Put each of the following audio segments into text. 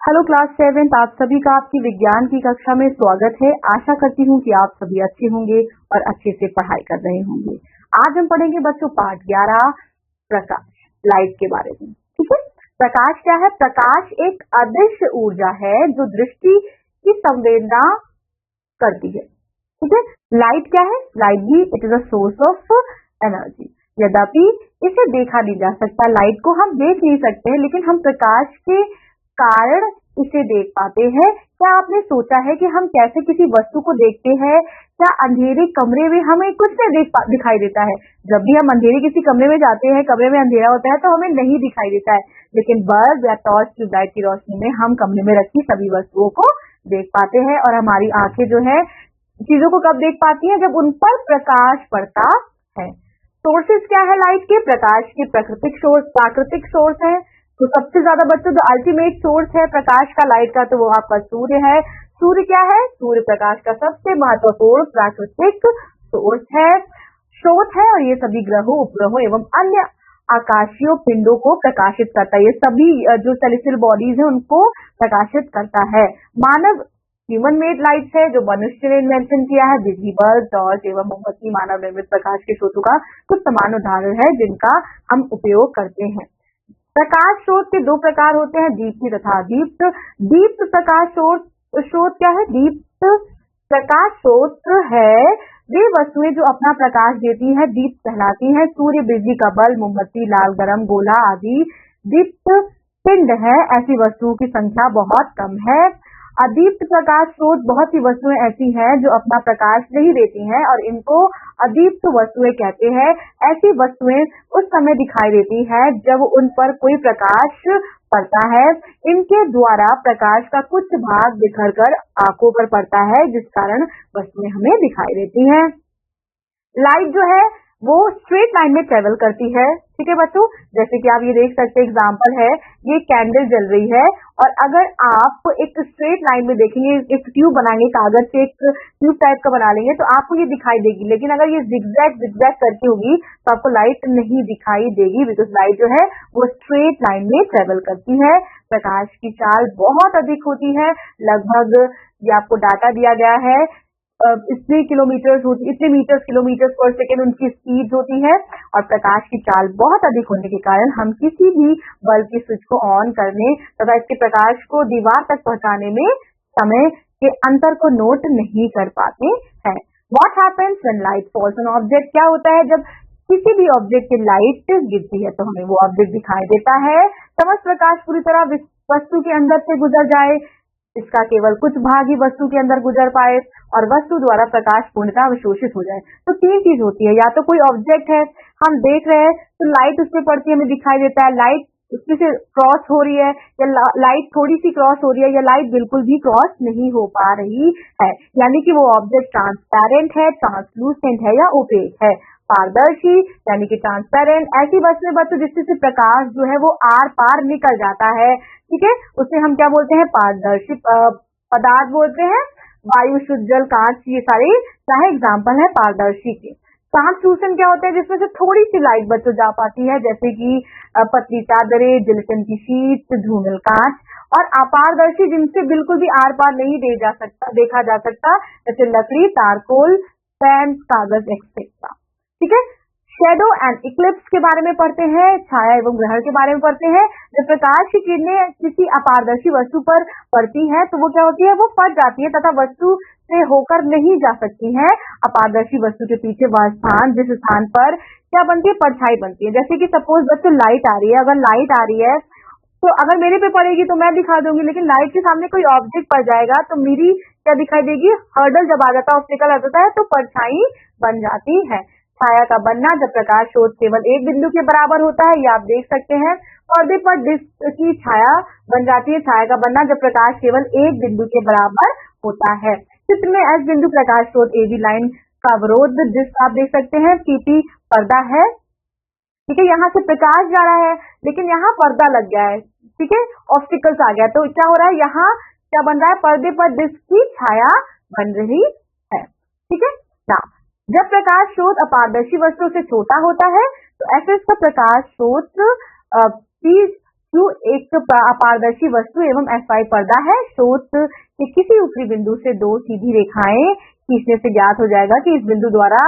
Hello class 7 आप सभी का आपकी विज्ञान की कक्षा में स्वागत है। आशा करती हूँ कि आप सभी अच्छे होंगे और अच्छे से पढ़ाई कर रहे होंगे। आज हम पढ़ेंगे बच्चों पाठ 11 प्रकाश, लाइट के बारे में। ठीक है, प्रकाश क्या है? प्रकाश एक अदृश्य ऊर्जा है जो दृष्टि की संवेदना करती है। ठीक है, लाइट क्या है? लाइट भी it is a source of energy. यद्यपि इसे देखा नहीं जा सकता, लाइट को हम देख नहीं सकते, लेकिन हम प्रकाश के कारण इसे देख पाते हैं। क्या आपने सोचा है कि हम कैसे किसी वस्तु को देखते हैं? क्या अंधेरे कमरे में हमें कुछ नहीं दिखाई देता है? जब भी हम अंधेरे किसी कमरे में जाते हैं, कमरे में अंधेरा होता है तो हमें नहीं दिखाई देता है, लेकिन बल्ब या टॉर्च ट्यूबलाइट की रोशनी में हम कमरे में रखी सभी वस्तुओं को देख पाते हैं। और हमारी आंखें जो है चीजों को कब देख पाती है? जब उन पर प्रकाश पड़ता है। सोर्सेस क्या है लाइट के? प्रकाश के प्राकृतिक सोर्स है। तो सबसे ज्यादा बच्चों जो अल्टीमेट सोर्स है प्रकाश का, लाइट का, तो वो आपका सूर्य है। सूर्य क्या है? सूर्य प्रकाश का सबसे महत्वपूर्ण प्राकृतिक सोर्स है, स्रोत है, और ये सभी ग्रहों, उपग्रहों एवं अन्य आकाशीय पिंडों को प्रकाशित करता है। ये सभी जो सेलेस्टियल बॉडीज है उनको प्रकाशित करता है। मानव ह्यूमन मेड लाइट्स है जो मनुष्य ने इन्वेंशन किया है। बिजली, बल्ब, टॉर्च एवं मोमबत्ती मानव निर्मित प्रकाश के स्रोतों का कुछ समान उदाहरण है जिनका हम उपयोग करते हैं। प्रकाश स्रोत के दो प्रकार होते हैं, दीप्ति तथा अदीप्त। दीप्त प्रकाश स्रोत क्या है? दीप्त प्रकाश स्रोत है वे वस्तुएं जो अपना प्रकाश देती है, दीप्त कहलाती है। सूर्य, बिजली का बल्ब, मोमबत्ती, लाल गरम गोला आदि दीप्त पिंड है। ऐसी वस्तुओं की संख्या बहुत कम है। अदीप्त प्रकाश स्रोत बहुत सी वस्तुएं ऐसी हैं जो अपना प्रकाश नहीं देती हैं और इनको अदीप्त वस्तुएं कहते हैं। ऐसी वस्तुएं उस समय दिखाई देती है जब उन पर कोई प्रकाश पड़ता है। इनके द्वारा प्रकाश का कुछ भाग बिखर कर आंखों पर पड़ता है, जिस कारण वस्तुएं हमें दिखाई देती हैं। लाइट जो है वो स्ट्रेट लाइन में ट्रेवल करती है। ठीक है बच्चों, जैसे कि आप ये देख सकते हैं, एग्जांपल है, ये कैंडल जल रही है और अगर आप एक स्ट्रेट लाइन में देखेंगे, एक ट्यूब बनाएंगे, कागज से एक ट्यूब टाइप का बना लेंगे तो आपको ये दिखाई देगी। लेकिन अगर ये जिगजैग करके होगी तो आपको लाइट नहीं दिखाई देगी, बिकॉज लाइट जो है वो स्ट्रेट लाइन में ट्रेवल करती है। प्रकाश की चाल बहुत अधिक होती है, लगभग ये आपको डाटा दिया गया है, इतने मीटर्स किलोमीटर पर सेकेंड उनकी स्पीड होती है। और प्रकाश की चाल बहुत अधिक होने के कारण हम किसी भी बल्ब की स्विच को ऑन करने तथा इसके प्रकाश को दीवार तक पहुंचाने में समय के अंतर को नोट नहीं कर पाते हैं। What happens when light falls on object? क्या होता है जब किसी भी ऑब्जेक्ट की लाइट गिरती है तो हमें वो ऑब्जेक्ट दिखाई देता है। समस्त प्रकाश पूरी तरह वस्तु के अंदर से गुजर जाए, इसका केवल कुछ भाग ही वस्तु के अंदर गुजर पाए और वस्तु द्वारा प्रकाश पूर्णतः अवशोषित हो जाए। तो तीन चीज होती है, या तो कोई ऑब्जेक्ट है हम देख रहे हैं तो लाइट उसमें पड़ती है, हमें दिखाई देता है, लाइट उसमें से क्रॉस हो रही है या लाइट थोड़ी सी क्रॉस हो रही है या लाइट बिल्कुल भी क्रॉस नहीं हो पा रही है, यानी कि वो ऑब्जेक्ट ट्रांसपेरेंट है, ट्रांसलूसेंट है या ओपेक है। पारदर्शी यानी कि ट्रांसपेरेंट ऐसी वस्तुएं बच्चों जिससे से प्रकाश जो है वो आर पार निकल जाता है। ठीक है, उसे हम क्या बोलते हैं? पारदर्शी पदार्थ बोलते हैं। वायु, शुद्ध जल, कांच, ये सारे चाहे एग्जाम्पल है पारदर्शी के। ट्रांसलूसेंट क्या होते हैं? जिसमें से थोड़ी सी लाइट बच्चों जा पाती है, जैसे कि पतली चादरें, जिलेटिन की शीट, धूमिल कांच। और अपारदर्शी जिनसे बिल्कुल भी आर पार नहीं देखा जा सकता, जैसे लकड़ी, तारकोल, पेन, कागज एक्सेट्रा। ठीक है, शेडो एंड इक्लिप्स के बारे में पढ़ते हैं, छाया एवं ग्रहण के बारे में पढ़ते हैं। जब प्रकाश की किरणें किसी अपारदर्शी वस्तु पर पड़ती है तो वो क्या होती है? वो फट जाती है तथा वस्तु से होकर नहीं जा सकती है। अपारदर्शी वस्तु के पीछे वह स्थान जिस स्थान पर क्या बनती है? परछाई बनती है। जैसे कि सपोज बच्चों लाइट आ रही है, अगर लाइट आ रही है तो अगर मेरे पे पड़ेगी तो मैं दिखा दूंगी, लेकिन लाइट के सामने कोई ऑब्जेक्ट पड़ जाएगा तो मेरी क्या दिखाई देगी? हर्डल जब आ जाता है, ऑब्स्टिकल आ जाता है तो परछाई बन जाती है। छाया का बनना जब प्रकाश स्रोत केवल एक बिंदु के बराबर होता है, ये आप देख सकते हैं, पर्दे पर डिस्क की छाया बन जाती है। छाया का बनना जब प्रकाश केवल एक बिंदु के बराबर होता है। चित्र में एस बिंदु प्रकाश स्रोत एबी लाइन का अवरोध डिस्क आप देख सकते हैं, पीपी पर्दा है। ठीक है, यहाँ से प्रकाश जा रहा है लेकिन यहाँ पर्दा लग गया है। ठीक है, ऑब्स्टिकल्स आ गया, तो क्या हो रहा है? यहाँ क्या बन रहा है? पर्दे पर डिस्क की छाया बन रही है। ठीक है ना, जब प्रकाश स्रोत अपारदर्शी वस्तु से छोटा होता है तो ऐसे इसका प्रकाश स्रोत Q एक अपारदर्शी वस्तु एवं FY पर्दा है। स्रोत के किसी ऊपरी बिंदु से दो सीधी रेखाएं खींचने से ज्ञात हो जाएगा कि इस बिंदु द्वारा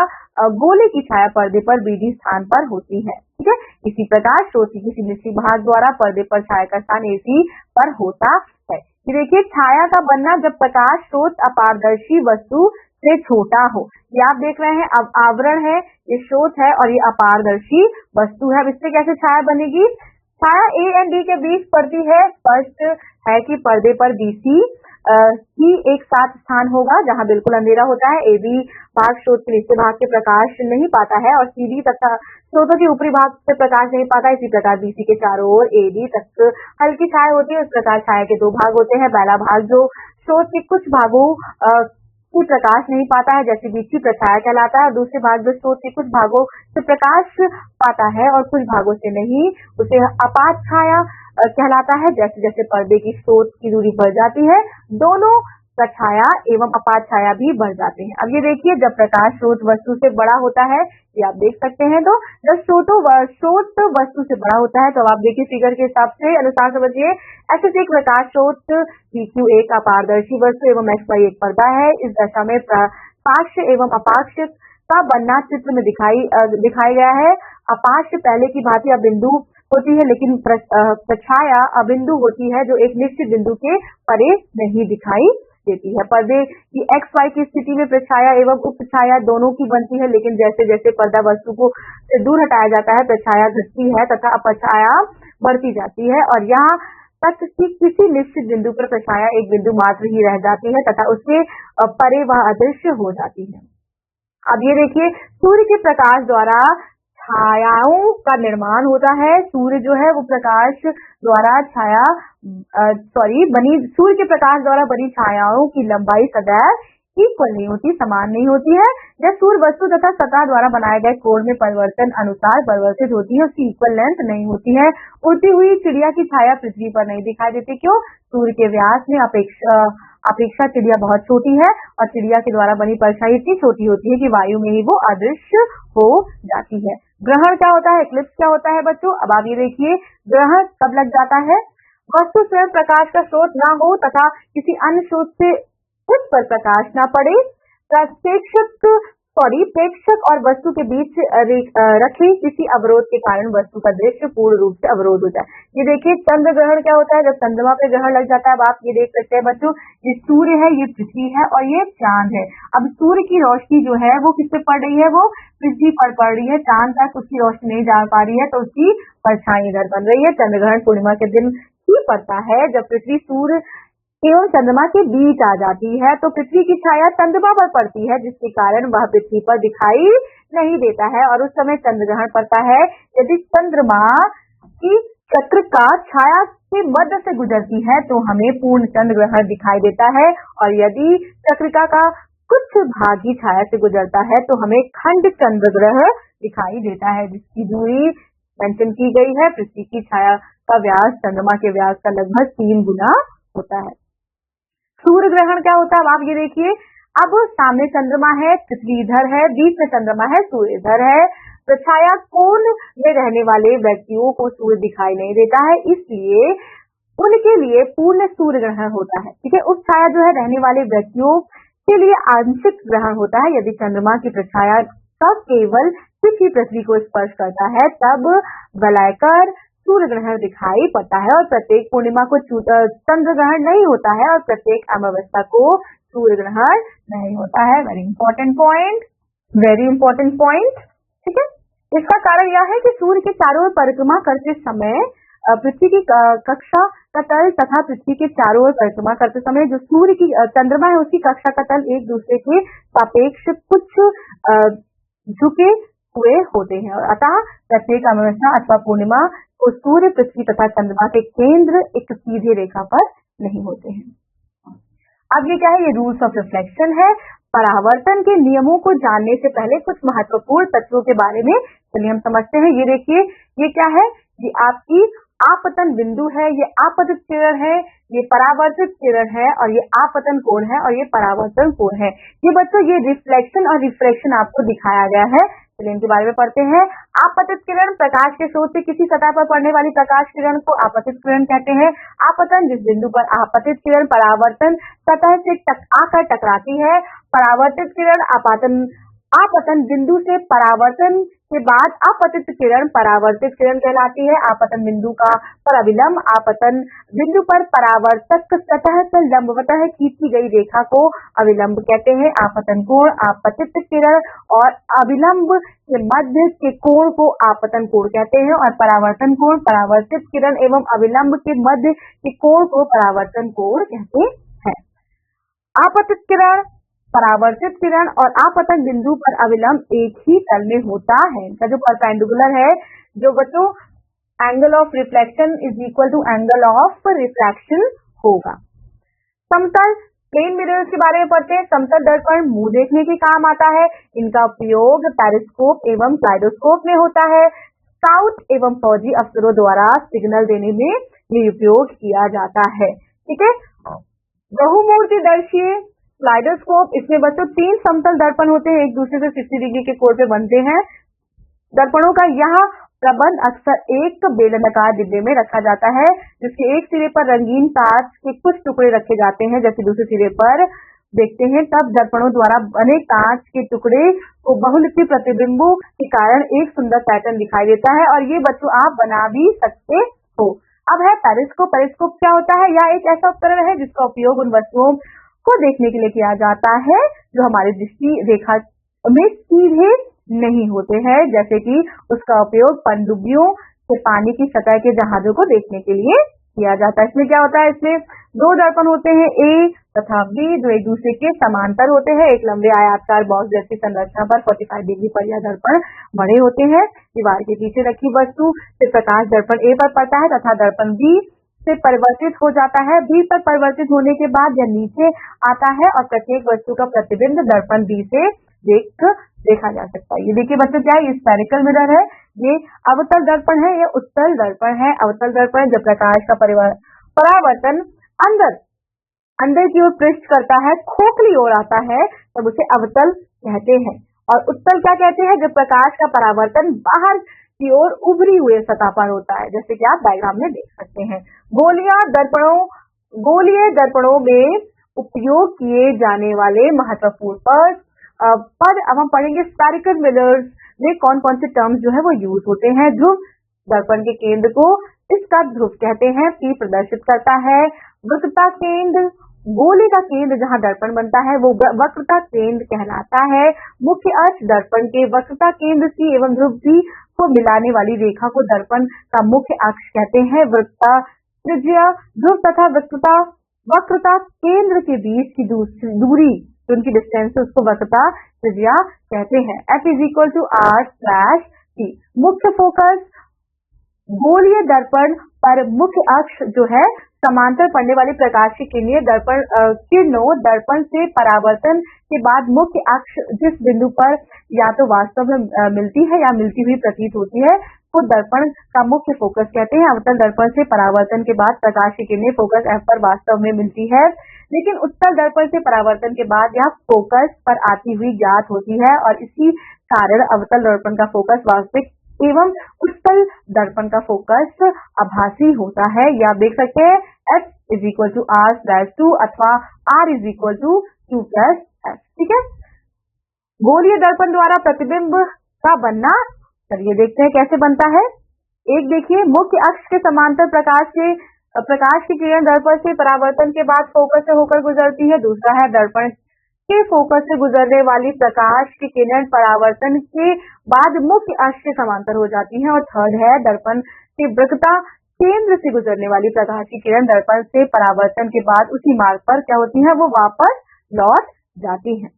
गोले की छाया पर्दे पर BD स्थान पर होती है। ठीक है, इसी प्रकार स्रोत के किसी निश्चित भाग द्वारा पर्दे पर छाया का स्थान AC पर होता है। ये देखिए, छाया का बनना जब प्रकाश स्रोत अपारदर्शी वस्तु से छोटा हो। ये आप देख रहे हैं, अब आवरण है, ये स्रोत है और ये अपारदर्शी वस्तु है। अब इससे कैसे छाया बनेगी? छाया A और D के बीच पड़ती है। स्पष्ट है कि पर्दे पर BC की एक साथ स्थान होगा जहां बिल्कुल अंधेरा होता है। AB भाग स्रोत के निचले भाग से प्रकाश नहीं पाता है और CD तथा स्रोतों के ऊपरी भाग से प्रकाश नहीं पाता। इसी प्रकार BC के चारों ओर AD तक हल्की छाया होती है। इस प्रकार छाया के दो भाग होते हैं। पहला भाग जो स्रोत के कुछ भागों से प्रकाश नहीं पाता है, जैसे बीच की प्रछाया कहलाता है। दूसरे भाग जो स्रोत के कुछ भागों से प्रकाश पाता है और कुछ भागों से नहीं, उसे अपात छाया कहलाता है। जैसे जैसे पर्दे की स्रोत की दूरी बढ़ जाती है, दोनों प्रछाया एवं अपात छाया भी बढ़ जाते हैं। अब ये देखिए, जब प्रकाश स्रोत वस्तु से बड़ा होता है, ये आप देख सकते हैं, तो जब स्रोत वस्तु से बड़ा होता है, तो अब आप देखिए फिगर के हिसाब से अनुसार समझिए। ऐसे एक प्रकाश स्रोत PQ एक अपारदर्शी वस्तु एवं XY एक पर्दा है। इस दशा में पार्श्व एवं अपाक्ष का बनना चित्र में दिखाया गया है। अपाक्ष पहले की भांति अबिंदु होती है, लेकिन प्रछाया अबिंदु होती है जो एक निश्चित बिंदु के परे नहीं दिखाई देती है। पर्दे की XY की स्थिति में प्रछाया एवं उपछाया दोनों की बनती है, लेकिन जैसे जैसे पर्दा वस्तु को से दूर हटाया जाता है, प्रछाया घटती है तथा अपछाया बढ़ती जाती है और यहाँ तक कि किसी निश्चित बिंदु पर प्रछाया एक बिंदु मात्र ही रह जाती है तथा उसके परे वह अदृश्य हो जाती है। अब ये देखिए, सूर्य के प्रकाश द्वारा छायाओं का निर्माण होता है। सूर्य जो है वो प्रकाश द्वारा सूर्य के प्रकाश द्वारा बनी छायाओं की लंबाई सदैव इक्वल नहीं होती, समान नहीं होती है। जब सूर्य वस्तु तथा सतह द्वारा बनाए गए कोण में परिवर्तन अनुसार परिवर्तित होती है, उसकी इक्वल लेंथ नहीं होती है। उड़ती हुई चिड़िया की छाया पृथ्वी पर नहीं दिखाई देती। क्यों? सूर्य के व्यास में अपेक्षा चिड़िया बहुत छोटी है और चिड़िया के द्वारा बनी परछाई इतनी छोटी होती है कि वायु में ही वो अदृश्य हो जाती है। ग्रहण क्या होता है? इक्लिप्स क्या होता है बच्चों? अब आप ये देखिए, ग्रहण कब लग जाता है? वस्तु स्वयं प्रकाश का स्रोत ना हो तथा किसी अन्य स्रोत से उस पर प्रकाश ना पड़े। प्रेक्षक और वस्तु के बीच रखे किसी अवरोध के कारण वस्तु का दृश्य पूर्ण रूप से अवरोध होता है। ये देखिए, चंद्र ग्रहण क्या होता है? जब चंद्रमा पे ग्रहण लग जाता है। अब आप ये देख सकते हैं बच्चों, ये सूर्य है, ये पृथ्वी है और ये चांद है। अब सूर्य की रोशनी जो है वो किस पे पड़ रही है? वो पृथ्वी पर पड़ रही है। चांद तक उसकी रोशनी नहीं जा पा रही है, तो उसकी परछाई इधर बन रही है। चंद्र ग्रहण पूर्णिमा के दिन ही पड़ता है, जब पृथ्वी सूर्य एवं चंद्रमा के बीच आ जाती है, तो पृथ्वी की छाया चंद्रमा पर पड़ती है, जिसके कारण वह पृथ्वी पर दिखाई नहीं देता है और उस समय चंद्र ग्रहण पड़ता है यदि चंद्रमा की चक्र का छाया के मध्य से गुजरती है तो हमें पूर्ण चंद्र ग्रहण दिखाई देता है, और यदि चक्रिका का कुछ भाग ही छाया से गुजरता है तो हमें खंड चंद्र ग्रहण दिखाई देता है, जिसकी दूरी मेंशन की गई है। पृथ्वी की छाया का व्यास चंद्रमा के व्यास का लगभग 3 गुना होता है। सूर्य ग्रहण क्या होता है? अब आप ये देखिए, अब सामने चंद्रमा है, पृथ्वी इधर है, बीच में चंद्रमा है, सूर्य इधर है। प्रछाया कोण में रहने वाले व्यक्तियों को सूर्य दिखाई नहीं देता है, इसलिए उनके लिए पूर्ण सूर्य ग्रहण होता है। ठीक है, उस छाया जो है रहने वाले व्यक्तियों के लिए आंशिक ग्रहण होता है। यदि चंद्रमा की प्रछाया का केवल कुछ ही पृथ्वी को स्पर्श करता है, तब वलयकर सूर्य ग्रहण दिखाई पड़ता है और प्रत्येक पूर्णिमा को चंद्र ग्रहण नहीं होता है और प्रत्येक अमावस्या को सूर्य ग्रहण नहीं होता है। Very important point. ठीक है, इसका कारण यह है कि सूर्य के चारों ओर परिक्रमा करते समय पृथ्वी की कक्षा का तल तथा पृथ्वी के चारों ओर परिक्रमा करते समय जो सूर्य की चंद्रमा है उसकी कक्षा का तल एक दूसरे के सापेक्ष कुछ झुके हुए होते हैं, अतः प्रत्येक अमावस्या अथवा पूर्णिमा को सूर्य, पृथ्वी तथा चंद्रमा के केंद्र एक सीधी रेखा पर नहीं होते हैं। अब ये क्या है? ये रूल्स ऑफ रिफ्लेक्शन है। परावर्तन के नियमों को जानने से पहले कुछ महत्वपूर्ण तत्वों के बारे में चलिए हम समझते हैं। ये देखिए, ये क्या है? ये आपकी आपतन बिंदु है, ये आपतित किरण है, ये परावर्तित किरण है और ये आपतन कोण है और ये परावर्तन कोण है। ये बच्चों, ये रिफ्लेक्शन और रिफ्रैक्शन आपको दिखाया गया है चलिए इनके बारे में पढ़ते हैं। आपतित किरण प्रकाश के स्रोत से किसी सतह पर पड़ने वाली प्रकाश किरण को आपतित किरण कहते हैं। आपतन जिस बिंदु पर आपतित किरण परावर्तन सतह से आकर टकराती है। परावर्तित किरण आपतन बिंदु से परावर्तन के बाद आपतित किरण परावर्तित किरण कहलाती है। आपतन बिंदु का पराविलंब आपतन बिंदु पर परावर्तक सतह पर लंबवतः खींची गई रेखा को अविलंब कहते हैं। आपतन कोण आपतित किरण और अविलंब के मध्य के कोण को आपतन कोण कहते हैं और परावर्तन कोण परावर्तित किरण एवं अविलंब के मध्य के कोण को परावर्तन कोण कहते हैं। आपतित किरण परावर्तित किरण और आपतन बिंदु पर अविलंब एक ही तल में होता है। इनका जो परपेंडिकुलर है, जो बच्चों angle of reflection is equal to angle of refraction होगा। समतल प्लेन मिरर्स के बारे में पढ़ते हैं। समतल दर्पण मुंह देखने के काम आता है। इनका उपयोग पेरिस्कोप एवं क्लाइडोस्कोप में होता है। स्काउट एवं फौजी अफसरों द्वारा सिग्नल देने में ये उपयोग किया जाता है। ठीक है, बहुमूर्तिदर्शी क्लाइडोस्कोप, इसमें बच्चों 3 समतल दर्पण होते हैं, एक दूसरे से 60 डिग्री के कोण पे बनते हैं। दर्पणों का यहाँ प्रबंध अक्सर एक बेलनाकार डिब्बे में रखा जाता है, जिसके एक सिरे पर रंगीन कांच के कुछ टुकड़े रखे जाते हैं, जबकि दूसरे सिरे पर देखते हैं तब दर्पणों द्वारा बने कांच के टुकड़े को बहुलिपि प्रतिबिंबों के कारण एक सुंदर पैटर्न दिखाई देता है और ये बच्चों आप बना भी सकते हो। अब है पेरिस्कोप। पेरिस्कोप क्या होता है? यह एक ऐसा उपकरण है जिसका उपयोग उन वस्तुओं को देखने के लिए किया जाता है जो हमारी दृष्टि रेखा में सीधे नहीं होते हैं, जैसे कि उसका उपयोग पनडुब्बियों से पानी की सतह के जहाजों को देखने के लिए किया जाता है। इसमें क्या होता है? इसमें 2 दर्पण होते हैं, ए तथा बी, जो एक दूसरे के समांतर होते हैं। एक लंबे आयताकार बॉक्स जैसी संरचना पर 45 डिग्री पर यह दर्पण बड़े होते हैं। दीवार के पीछे रखी वस्तु से प्रकाश दर्पण ए पर पड़ता है तथा दर्पण बी से परिवर्तित हो जाता है। बी पर परिवर्तित होने के बाद यह नीचे आता है और प्रत्येक वस्तु का प्रतिबिंब दर्पण बी से देखा जा सकता है। ये देखिए बच्चों, क्या है? स्फेरिकल मिरर है। ये अवतल दर्पण है, ये उत्तल दर्पण है। अवतल दर्पण जब प्रकाश का परावर्तन अंदर की ओर पृष्ठ करता है, खोखली ओर आता है, तब उसे अवतल कहते हैं। और उत्तल क्या कहते हैं? जब प्रकाश का परावर्तन बाहर की ओर उभरी हुए सतह पर होता है, जैसे कि आप डायग्राम में देख सकते हैं। गोलीय दर्पणों में उपयोग किए जाने वाले महत्वपूर्ण पद अब हम पढ़ेंगे। स्फेरिकल मिरर्स में कौन कौन से टर्म्स जो है वो यूज होते हैं। ध्रुव, दर्पण के केंद्र को इसका ध्रुव कहते हैं, P प्रदर्शित करता है। वक्रता केंद्र, गोले का केंद्र जहां दर्पण बनता है वो वक्रता केंद्र कहलाता है। मुख्य अक्ष, दर्पण के वक्रता केंद्र C एवं ध्रुव P को मिलाने वाली रेखा को दर्पण का मुख्य अक्ष कहते हैं। वक्रता त्रिज्या, ध्रुव तथा वक्रता केंद्र के बीच की दूरी, उनकी डिस्टेंस है, उसको वक्रता त्रिज्या कहते हैं। F is equal to R/T। मुख्य फोकस, गोलीय दर्पण पर मुख्य अक्ष जो है समांतर पड़ने वाली प्रकाश की किरणों दर्पण से परावर्तन के बाद मुख्य अक्ष जिस बिंदु पर या तो वास्तव में मिलती है या मिलती हुई प्रतीत होती है को दर्पण का मुख्य फोकस कहते हैं। अवतल दर्पण से परावर्तन के बाद प्रकाश की किरणें फोकस F पर वास्तव में मिलती है, लेकिन उत्तल दर्पण से परावर्तन के बाद यह फोकस पर आती हुई ज्ञात होती है और इसी कारण अवतल दर्पण का फोकस वास्तविक एवं उत्तल दर्पण का फोकस आभासी होता है। या देख सकते हैं F is equal to R/2 अथवा R is equal to Q plus F। ठीक है, गोलीय दर्पण द्वारा प्रतिबिंब का बनना, चलिए देखते हैं कैसे बनता है। एक देखिए, मुख्य अक्ष के समांतर प्रकाश की किरण दर्पण से परावर्तन के बाद फोकस से होकर गुजरती है। दूसरा है दर्पण के फोकस से गुजरने वाली प्रकाश की किरण परावर्तन के बाद मुख्य अक्ष के समांतर हो जाती है। और थर्ड है दर्पण के वक्रता केंद्र से गुजरने वाली प्रकाश की किरण दर्पण से परावर्तन के बाद उसी मार्ग पर क्या होती है, वो वापस लौट जाती है।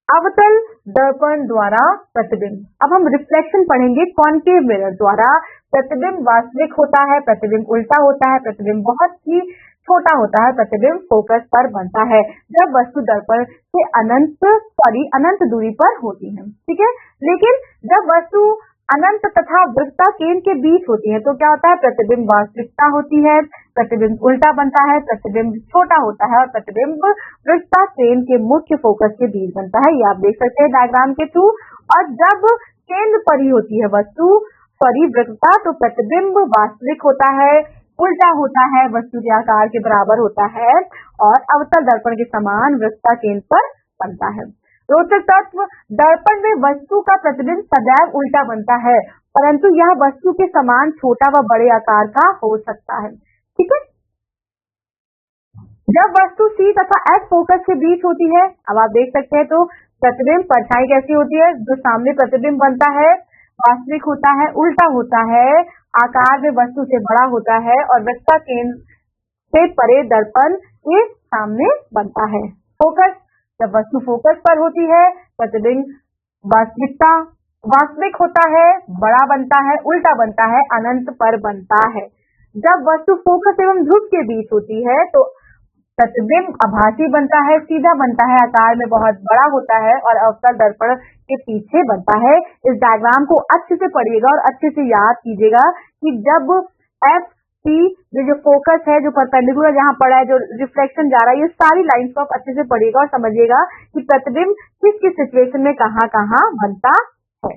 अवतल दर्पण द्वारा प्रतिबिंब। अब हम रिफ्लेक्शन पढ़ेंगे। कॉनकेव मिरर द्वारा प्रतिबिंब वास्तविक होता है, प्रतिबिंब उल्टा होता है, प्रतिबिंब बहुत ही छोटा होता है, प्रतिबिंब फोकस पर बनता है जब वस्तु दर्पण से अनंत दूरी पर होती है। ठीक है, लेकिन जब वस्तु अनंत तथा वृत्ता केंद्र के बीच होती है। तो क्या होता है, प्रतिबिंब वास्तविकता होती है, प्रतिबिंब उल्टा बनता है, प्रतिबिंब छोटा होता है और प्रतिबिंब वृत्ता केंद्र के मुख्य फोकस के बीच बनता है। ये आप देख सकते हैं डायग्राम के थ्रू। और जब केंद्र परी होती है वस्तु परिवृत्ता, तो प्रतिबिंब वास्तविक होता है, उल्टा होता है, वस्तु के आकार के बराबर होता है और अवतल दर्पण के समान वृत्ता केंद्र पर बनता है। रोचक तत्व, दर्पण में वस्तु का प्रतिबिंब सदैव उल्टा बनता है, परंतु यह वस्तु के समान छोटा व बड़े आकार का हो सकता है। ठीक है, जब वस्तु C तथा S फोकस के बीच होती है, अब आप देख सकते हैं, तो प्रतिबिंब परछाई कैसी होती है, जो सामने प्रतिबिंब बनता है वास्तविक होता है, उल्टा होता है, आकार में वस्तु से बड़ा होता है और वृत्ता केंद्र से परे दर्पण के सामने बनता है। फोकस, जब वस्तु फोकस पर होती है, प्रतिबिंब वास्तविक होता है, बड़ा बनता है, उल्टा बनता है, अनंत पर बनता है। जब वस्तु फोकस एवं ध्रुव के बीच होती है, तो प्रतिबिंब आभासी बनता है, सीधा बनता है, आकार में बहुत बड़ा होता है और अवतल दर्पण के पीछे बनता है। इस डायग्राम को अच्छे से पढ़िएगा और अच्छे से याद कीजिएगा कि जब एफ सी जो फोकस है, जो परपेंडिकुलर जहाँ पड़ा है, जो रिफ्लेक्शन जा रहा है, ये सारी लाइंस को आप अच्छे से पढ़िएगा और समझिएगा कि प्रतिबिंब किस किस सिचुएशन में कहाँ कहाँ बनता है।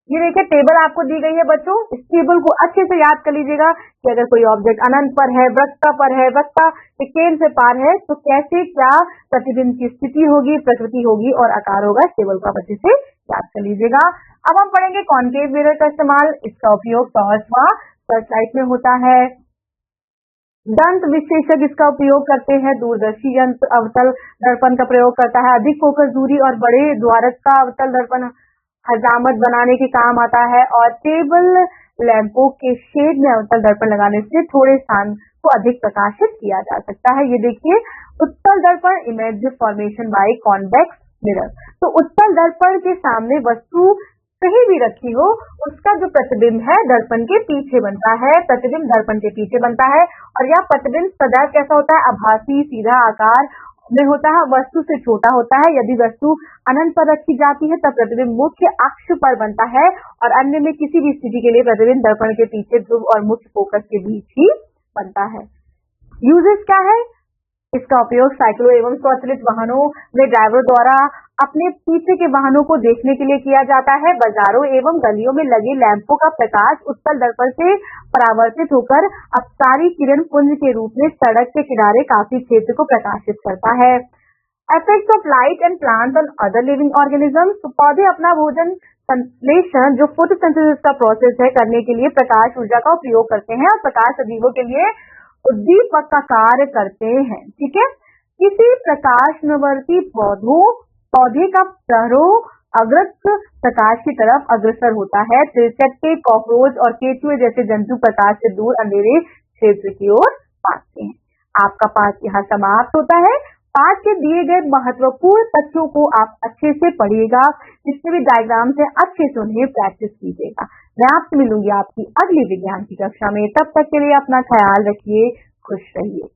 ये देखिए टेबल आपको दी गई है बच्चों, इस टेबल को अच्छे से याद कर लीजिएगा कि अगर कोई ऑब्जेक्ट अनंत पर है, वृत्ता पर है, वृत्ता के केंद्र से पार है, तो कैसे क्या प्रतिबिंब की स्थिति होगी, प्रकृति होगी और आकार होगा। इस टेबल को आप अच्छे से याद कर लीजिएगा। अब हम पढ़ेंगे कॉन्केव मिरर का इस्तेमाल। इसका उपयोग टॉर्च व सर्चलाइट में होता है। दंत विश्लेषक इसका उपयोग करते हैं। दूरदर्शी यंत्र अवतल दर्पण का प्रयोग करता है। अधिक फोकस दूरी और बड़े द्वारक का अवतल दर्पण हजामत बनाने के काम आता है। और टेबल लैंपों के शेड में अवतल दर्पण लगाने से थोड़े स्थान को अधिक प्रकाशित किया जा सकता है। ये देखिए उत्तल दर्पण, image formation by convex mirror. तो उत्तल दर्पण के सामने वस्तु कहीं भी रखी हो, उसका जो प्रतिबिंब है दर्पण के पीछे बनता है, प्रतिबिंब दर्पण के पीछे बनता है। और यह प्रतिबिंब सदैव कैसा होता है, आभासी सीधा आकार में होता है, वस्तु से छोटा होता है। यदि वस्तु अनंत पर रखी जाती है तब प्रतिबिंब मुख्य अक्ष पर बनता है और अन्य में किसी भी स्थिति के लिए प्रतिबिंब दर्पण के पीछे ध्रुव और मुख्य फोकस के बीच ही बनता है। यूजेस क्या है, इसका उपयोग साइकिलों एवं स्वचालित वाहनों में ड्राइवर द्वारा अपने पीछे के वाहनों को देखने के लिए किया जाता है। बाजारों एवं गलियों में लगे लैंपों का प्रकाश उत्तल दर्पण से परावर्तित होकर अपसारी किरण पुंज के रूप में सड़क के किनारे काफी क्षेत्र को प्रकाशित करता है। Effects of light and plants on other living organisms. तो पौधे अपना भोजन संश्लेषण जो फोटोसिंथेसिस का प्रोसेस है करने के लिए प्रकाश ऊर्जा का उपयोग करते हैं और प्रकाश सजीवों के लिए उद्दीपक का कार्य करते हैं। ठीक है, किसी प्रकाशनवर्ती पौधे का प्ररोह अग्रस्त प्रकाश की तरफ अग्रसर होता है। तिलचट्टे, कॉकरोच और केचुए जैसे जंतु प्रकाश से दूर अंधेरे क्षेत्र की ओर भागते हैं। आपका पाठ यहाँ समाप्त होता है। पाठ के दिए गए महत्वपूर्ण तथ्यों को आप अच्छे से पढ़िएगा, जितने भी डायग्राम से अच्छे से उन्हें प्रैक्टिस कीजिएगा। मैं आपसे मिलूंगी आपकी अगली विज्ञान की कक्षा में। तब तक के लिए अपना ख्याल रखिए, खुश रहिए।